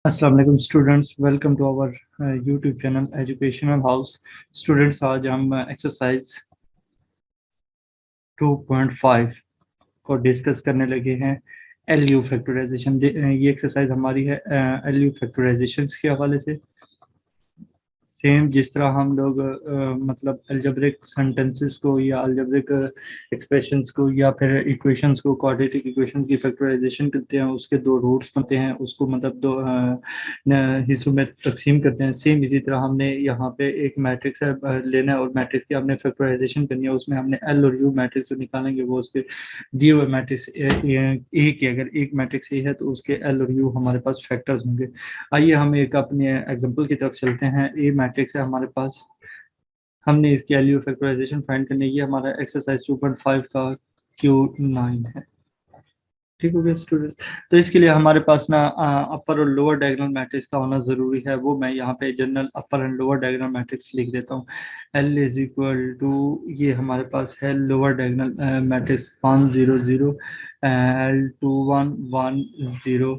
अस्सलाम वालेकुम students, welcome to our YouTube channel educational house. Students, आज हम एक्सरसाइज 2.5 को डिस्कस करने लगे हैं। L U factorization. ये एक्सरसाइज हमारी है एल यू फैक्टराइजेशन के हवाले से। सेम जिस तरह हम लोग मतलब अलजेब्रिक सेंटेंसेस को या अलजेब्रिक एक्सप्रेशंस को या फिर इक्वेशंस को, क्वाड्रेटिक इक्वेशंस की फैक्टराइजेशन करते हैं, उसके दो रूट्स बनते हैं, उसको मतलब दो हिस्सों में तकसीम करते हैं। सेम इसी तरह हमने यहाँ पे एक मैट्रिक्स लेना है और मैट्रिक्स की हमने फैक्टराइजेशन करनी है। उसमें हमने एल और यू मैट्रिक्स जो निकालेंगे वो उसके दिए हुए मैट्रिक्स ए के, अगर एक मैट्रिक्स ए है तो उसके एल और यू हमारे पास फैक्टर्स होंगे। आइए हम एक अपने एग्जांपल की तरफ चलते हैं। ए मैट्रिक्स है हमारे पास, हमने इसकी एलयू फैक्टराइजेशन फाइंड करने की। हमारा एक्सरसाइज 2.5 का Q9 है। ठीक हो गया स्टूडेंट। तो इसके लिए हमारे पास ना अपर और लोअर डायगोनल मैट्रिक्स का होना जरूरी है। वो मैं यहाँ पे general upper and lower diagonal matrix लिख देता हूँ। एल इज इक्वल टू, ये हमारे पास है lower diagonal matrix 5 0 0, L21 1 0,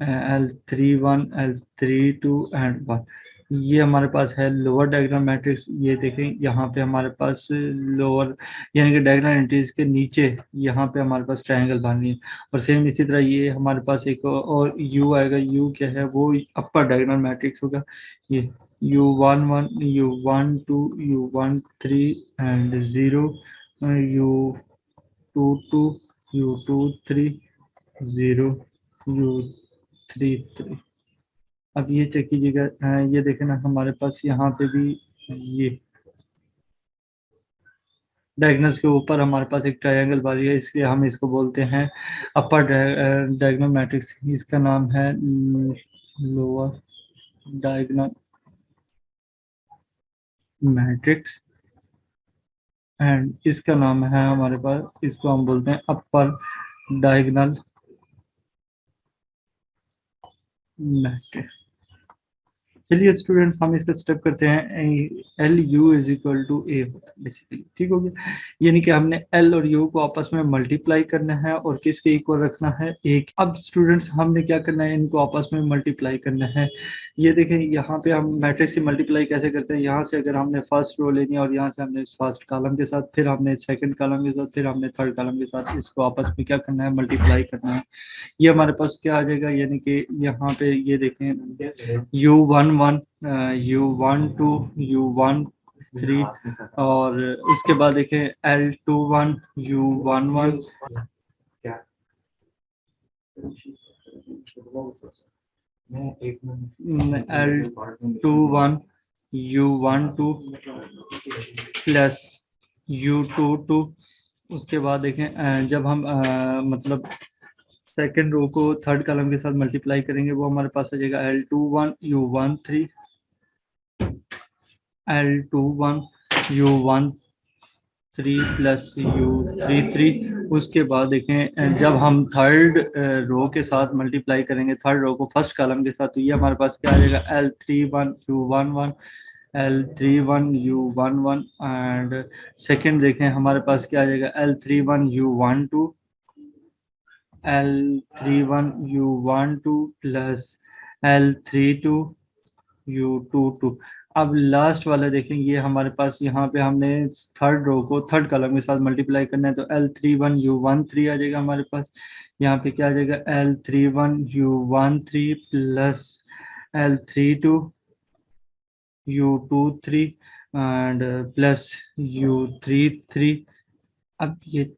L31 L32 and 1। ये हमारे पास है लोअर डायगोनल मैट्रिक्स। ये देखें यहाँ पे हमारे पास लोअर यानी कि डायगोनल एंट्रीज के नीचे यहाँ पे हमारे पास ट्रायंगल बन है। और सेम इसी तरह ये हमारे पास एक और यू आएगा। यू क्या है, वो अपर डायगोनल मैट्रिक्स होगा। ये U11 U12 U13 and 0, U22 U23 0 U33। अब ये चेक कीजिएगा, ये देखें ना हमारे पास यहाँ पे भी ये डायगोनल्स के ऊपर हमारे पास एक ट्रायंगल बन है, इसलिए हम इसको बोलते हैं अपर डायगोनल मैट्रिक्स। इसका नाम है लोअर डायगोनल मैट्रिक्स एंड इसका नाम है हमारे पास, इसको हम बोलते हैं अपर डायगोनल मैट्रिक्स। चलिए स्टूडेंट्स, हम इसका स्टेप करते हैं। L U is equal to A होता है बेसिकली। ठीक हो गया, यानी कि हमने एल और यू को आपस में मल्टीप्लाई करना है और किसके इक्वल रखना है, एक। अब स्टूडेंट्स हमने क्या करना है, इनको आपस में मल्टीप्लाई करना है। ये देखें यहाँ पे हम मैट्रिक्स की मल्टीप्लाई कैसे करते हैं। यहाँ से अगर हमने फर्स्ट रो लेनी है और यहाँ से हमने फर्स्ट कॉलम के साथ, फिर हमने सेकंड कॉलम के साथ, फिर हमने थर्ड कॉलम के साथ, इसको आपस में क्या करना है, मल्टीप्लाई करना है। ये हमारे पास क्या आ जाएगा, यानी कि यहाँ पे ये देखें U11 U12 U13 और उसके बाद देखें L21 U11 L21 U12 plus U22। उसके बाद देखें जब हम मतलब सेकेंड रो को थर्ड कॉलम के साथ मल्टीप्लाई करेंगे, वो हमारे पास आ जाएगा L21 U13 L21 U13 plus U33। उसके बाद देखें जब हम थर्ड रो के साथ मल्टीप्लाई करेंगे, थर्ड रो को फर्स्ट कॉलम के साथ, तो ये हमारे पास क्या आ जाएगा, L31 U11 L31 U11 and second देखें हमारे पास क्या आ जाएगा, L31 U12 L31 U12 plus L32 U22। अब लास्ट वाला देखें, ये हमारे पास यहाँ पे हमने थर्ड रो को थर्ड कॉलम के साथ मल्टीप्लाई करना है, तो L31 U13 आ जाएगा हमारे पास। यहाँ पे क्या आ जाएगा, L31 U13 plus L32 U23 and plus U33। अब ये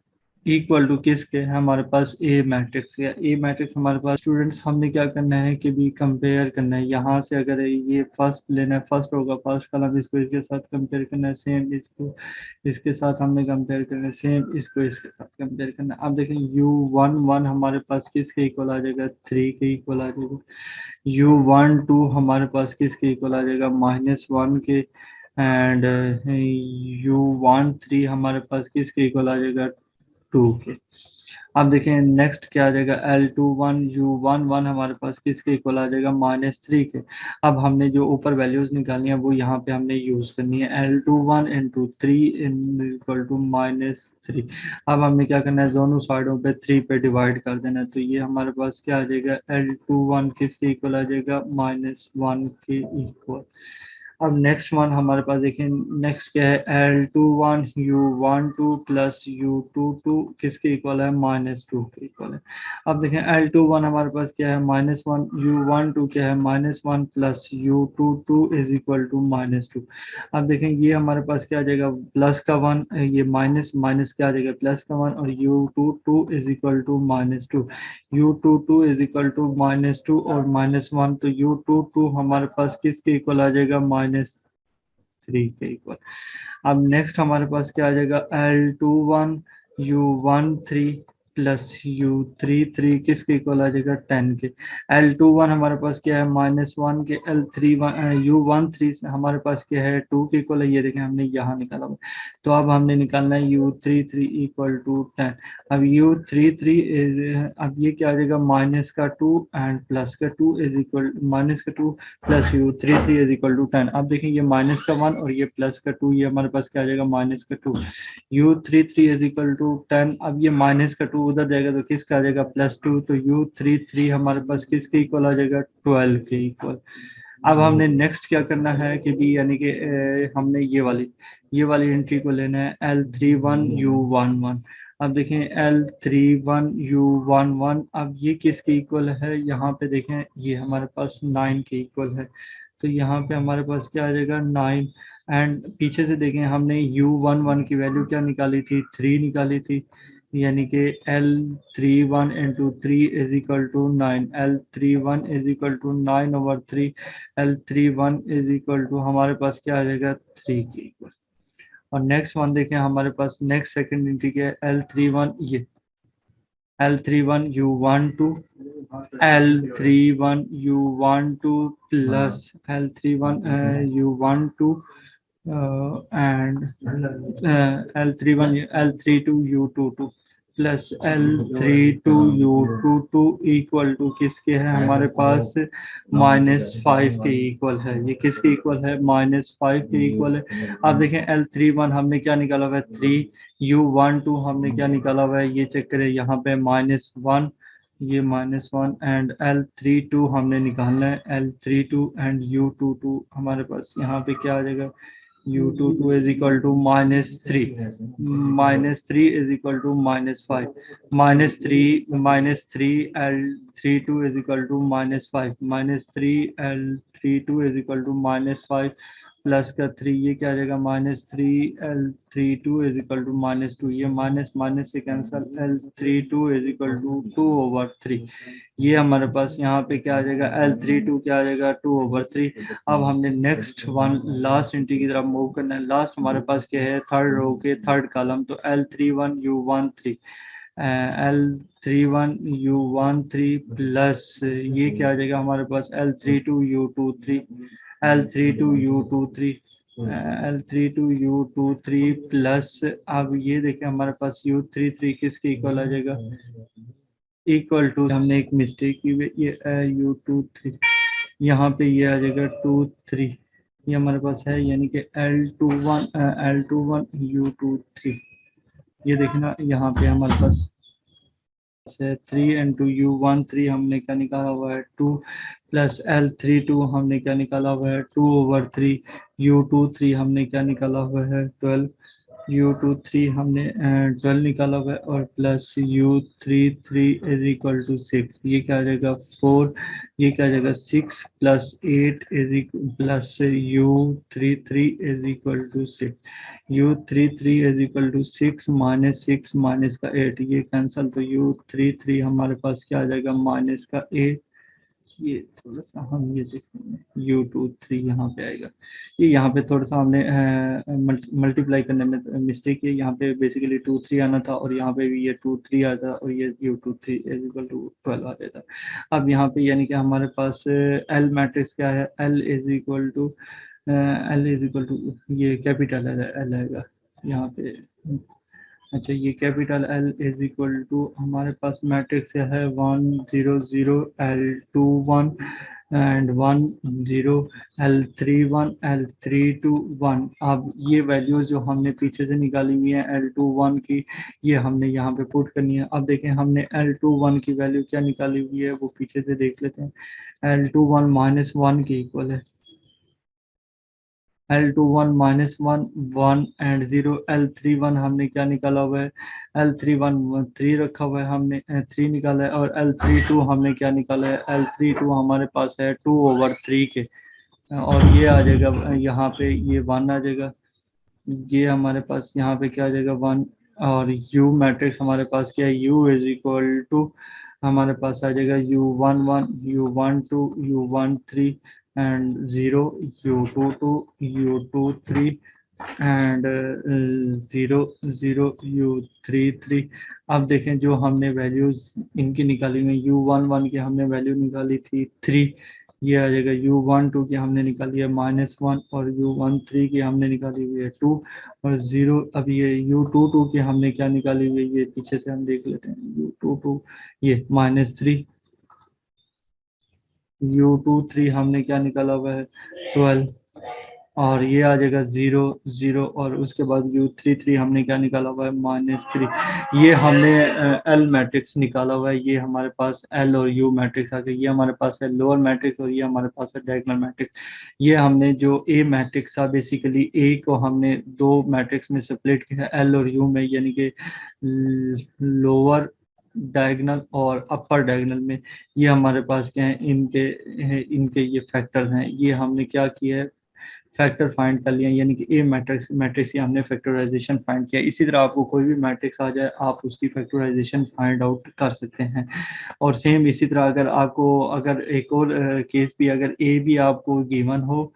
इक्वल टू किसके है, हमारे पास ए मैट्रिक्स है। ए मैट्रिक्स हमारे पास स्टूडेंट्स हमने क्या करना है कि भी कंपेयर करना है। यहाँ से अगर ये फर्स्ट लेना है, फर्स्ट होगा फर्स्ट कॉलम, इसको इसके साथ कंपेयर करना है, सेम इसको इसके साथ हमने कंपेयर करना है, सेम इसको इसके साथ कंपेयर करना है। अब देखें U11 हमारे पास किसके इक्वल आ जाएगा, 3 के इक्वल आ जाएगा। U12 हमारे पास किसके इक्वल आ जाएगा, -1 के। एंड U13 हमारे पास किसके इक्वल आ जाएगा, 2 के। अब देखें नेक्स्ट क्या आ जाएगा, L21 U11 हमारे पास किसके इक्वल आ जाएगा, -3 के। अब हमने जो ऊपर वैल्यूज निकालनी है वो यहाँ पे हमने यूज करनी है, L21 इंटू 3 इक्वल टू -3। अब हमने क्या करना है, दोनों साइडों पे 3 पे डिवाइड कर देना है, तो ये हमारे पास क्या आ जाएगा, L21 किसके इक्वल आ जाएगा, -1 के इक्वल। अब नेक्स्ट वन हमारे पास देखें, नेक्स्ट क्या है, L21 U12 प्लस U22 किसके इक्वल है, -2 के इक्वल है। अब देखें L21 हमारे पास क्या है, -1, U12 क्या है, -1 plus U22 is equal to -2। अब देखें ये हमारे पास क्या आ जाएगा, प्लस का 1, ये माइनस माइनस क्या आ जाएगा, प्लस का 1, और U22 is equal to -2। U22 is equal to -2 और -1, तो U22 हमारे पास किसके इक्वल आ जाएगा, -3 के इक्वल। अब नेक्स्ट हमारे पास क्या आ जाएगा, L21 U13 प्लस U33 किसके इक्वल आ जाएगा, 10 के। L21 हमारे पास क्या है, -1 के, U13 से हमारे पास क्या है, 2 के इक्वल है, ये देखें हमने यहाँ निकाला हुआ। तो अब हमने निकालना है U33 इक्वल टू 10। अब U33 इज, अब ये क्या आ जाएगा, माइनस का 2 एंड प्लस का 2 इज इक्वल, माइनस का 2 plus U33 is equal to 10। अब देखिए ये माइनस का 1 और ये प्लस का 2, ये हमारे पास क्या आ जाएगा, माइनस का 2। U33 is equal to 10। अब ये माइनस का 2 उधर जाएगा तो किसका आ जाएगा, +2, तो U33 हमारे पास किसके इक्वल आ जाएगा, 12 के इक्वल। अब हमने नेक्स्ट क्या करना है कि भी, यानी कि हमने ये वाली एंट्री को लेना है, L31 U11। अब देखें L31 U11, अब ये किसके इक्वल है, यहाँ पे देखें ये हमारे पास 9 के इक्वल है, तो यहाँ पे हमारे पास क्या आ जाएगा, 9। एंड पीछे से देखें हमने U11 की वैल्यू क्या निकाली थी, 3 निकाली थी, यानी कि L31 into 3 is equal to 9, L31 is equal to 9/3, L31 is equal to हमारे पास क्या आ जाएगा, 3 के इक्वल। और नेक्स्ट वन देखें हमारे पास, नेक्स्ट सेकंड इंटी के L31, ये L31 U12, L31 U12 plus L31 U12 and L32 U22 plus L32 U22 equal to किसके है हमारे पास, -5 के इक्वल है। ये किसके इक्वल है, -5 के इक्वल है। अब देखें L31 हमने क्या निकाला हुआ है, 3, U12 हमने क्या निकाला हुआ है, ये चेक करें यहाँ पे -1, ये -1 एंड L32 हमने निकालना है, L32 एंड U22 हमारे पास यहाँ पे क्या आ जाएगा, U22 is equal to -3, -3 is equal to -5, -3 L32 is equal to -5, -3 L32 is equal to -5 plus का 3, ये क्या आ जाएगा, -3 L32 इज इक्वल टू -2, ये माइनस माइनस से cancel, L32 is equal to 2/3। ये हमारे पास यहाँ पे क्या आ जाएगा, L32 क्या आ जाएगा, 2/3। अब हमने नेक्स्ट वन लास्ट इंटी की तरफ मूव करना है। लास्ट हमारे पास क्या है, थर्ड रो के थर्ड कॉलम, तो L31 U13, L31 U13 plus ये क्या आ जाएगा हमारे पास, L32 U23, L32 U23, L32 U23 plus, अब ये देखें हमारे पास U33 किसके इक्वल आ जाएगा, इक्वल टू, हमने एक मिस्टेक की हुई, ये U23 यहाँ पे ये आ जाएगा 2 3, ये हमारे पास है, यानी कि L21 U23, ये देखना यहाँ पे हमारे पास है 3 इंटू U13 हमने क्या निकाला हुआ है, 2 प्लस L32 हमने क्या निकाला हुआ है, 2/3, U23 हमने क्या निकाला हुआ है, 12, U23 हमने 12 निकाला हुआ है, और plus U33 is equal to 6, ये क्या आ जाएगा 4, ये क्या आ जाएगा 6 plus 8 is plus U33 is equal to 6, U33 is equal to 6 -6 minus का 8, ये कैंसल, तो U33 हमारे पास क्या आ जाएगा, माइनस का 8। ये थोड़ा सा हम ये देखेंगे, U23 यहाँ पे आएगा, ये यहाँ पे थोड़ा सा हमने मल्टीप्लाई करने में मिस्टेक की, यहाँ पे बेसिकली 2 3 आना था, और यहाँ पे भी ये 2 3 आता, और ये U23 इज इक्वल टू 12 आ जाता। अब यहाँ पे यानी कि हमारे पास L मैट्रिक्स क्या है, L इज इक्वल टू ये कैपिटल है L आएगा यहाँ पे, अच्छा, ये capital L is equal to हमारे पास मैट्रिक्स है 1 0 0 L2 1 एंड 1 0 L3 1 L3 2 1। अब ये वैल्यूज जो हमने पीछे से निकाली हुई है L2 1 की, ये हमने यहाँ पे पुट करनी है। अब देखें हमने L2 1 की वैल्यू क्या निकाली हुई है, वो पीछे से देख लेते हैं। L2 1 माइनस 1 के इक्वल है। L2 1 माइनस 1 1 एंड 0 L3 1 हमने क्या निकाला हुआ है, L3 1 3 रखा हुआ है, हमने 3 निकाला है। और L3 2 हमने क्या निकाला है, L3 2 हमारे पास है 2/3 के। और ये आ जाएगा यहाँ पे, ये 1 आ जाएगा। ये हमारे पास यहाँ पे क्या आ जाएगा, 1। और U मैट्रिक्स हमारे पास क्या है, U इज इक्वल टू हमारे पास आ जाएगा U11 U12 U13 and 0 U22 U23 and 0 0 U33। अब देखें जो हमने वैल्यूज इनकी निकाली हुई, U11 की हमने वैल्यू निकाली थी 3, ये आ जाएगा। U12 की हमने निकाली है -1 और U13 की हमने निकाली हुई है 2 और 0। अब ये U22 की हमने क्या निकाली हुई है, ये पीछे से हम देख लेते हैं। U22 ये -3, U23 हमने क्या निकाला हुआ है 12 और ये आ जाएगा 0 0 और उसके बाद U33 हमने क्या निकाला हुआ है -3। ये हमने L मैट्रिक्स निकाला हुआ है। ये हमारे पास L और U मैट्रिक्स आ गए। ये हमारे पास है लोअर मैट्रिक्स और ये हमारे पास है डायगोनल मैट्रिक्स। ये हमने जो A मैट्रिक्स था, बेसिकली A को हमने दो मैट्रिक्स में स्प्लिट किया है, L और U में, यानी कि लोअर डायगोनल और अपर डायगोनल में। ये हमारे पास क्या है, इनके इनके ये फैक्टर्स हैं। ये हमने क्या किया है, फैक्टर फाइंड कर लिया, यानी कि ए मैट्रिक्स मैट्रिक्स की हमने फैक्टराइजेशन फाइंड किया। इसी तरह आपको कोई भी मैट्रिक्स आ जाए, आप उसकी फैक्टराइजेशन फाइंड आउट कर सकते हैं। और सेम इसी तरह अगर आपको, अगर एक और केस भी, अगर ए भी आपको गिवन हो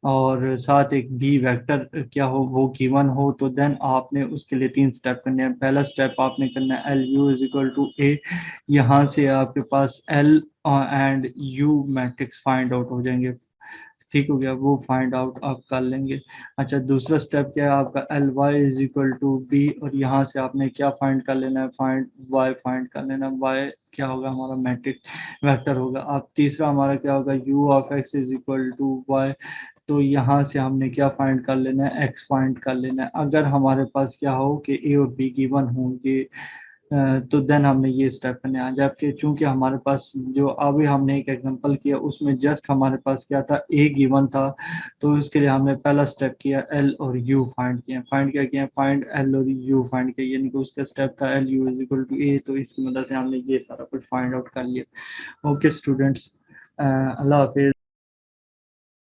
और साथ एक बी वेक्टर क्या हो, वो गिवन हो, तो देन आपने उसके लिए 3 स्टेप करने हैं। पहला स्टेप आपने करना है L U is equal to A. यहाँ से आपके पास L and U matrix find out हो जाएंगे। ठीक हो गया, वो फाइंड आउट आप कर लेंगे। अच्छा, दूसरा स्टेप क्या है आपका, L Y is equal to B, और यहाँ से आपने क्या फाइंड कर लेना है, फाइंड वाई फाइंड कर लेना है। वाई क्या होगा, हमारा मैट्रिक्स वेक्टर होगा। अब तीसरा हमारा क्या होगा, U of X is equal to Y. तो यहाँ से हमने क्या फाइंड कर लेना है, एक्स फाइंड कर लेना है। अगर हमारे पास क्या हो कि ए और बी गिवन होंगे, तो देन हमने ये स्टेप करने आ, जबकि चूंकि हमारे पास जो अभी हमने एक एग्जांपल किया उसमें जस्ट हमारे पास क्या था, ए गिवन था, तो उसके लिए हमने पहला स्टेप किया एल और यू फाइंड किया। फाइंड क्या किया, फाइंड एल और यू फाइंड किया, यानी कि उसका स्टेप था L U is equal to A. तो इसकी मदद से हमने ये सारा कुछ फाइंड आउट कर लिया। ओके स्टूडेंट्स, अल्लाह हाफिज।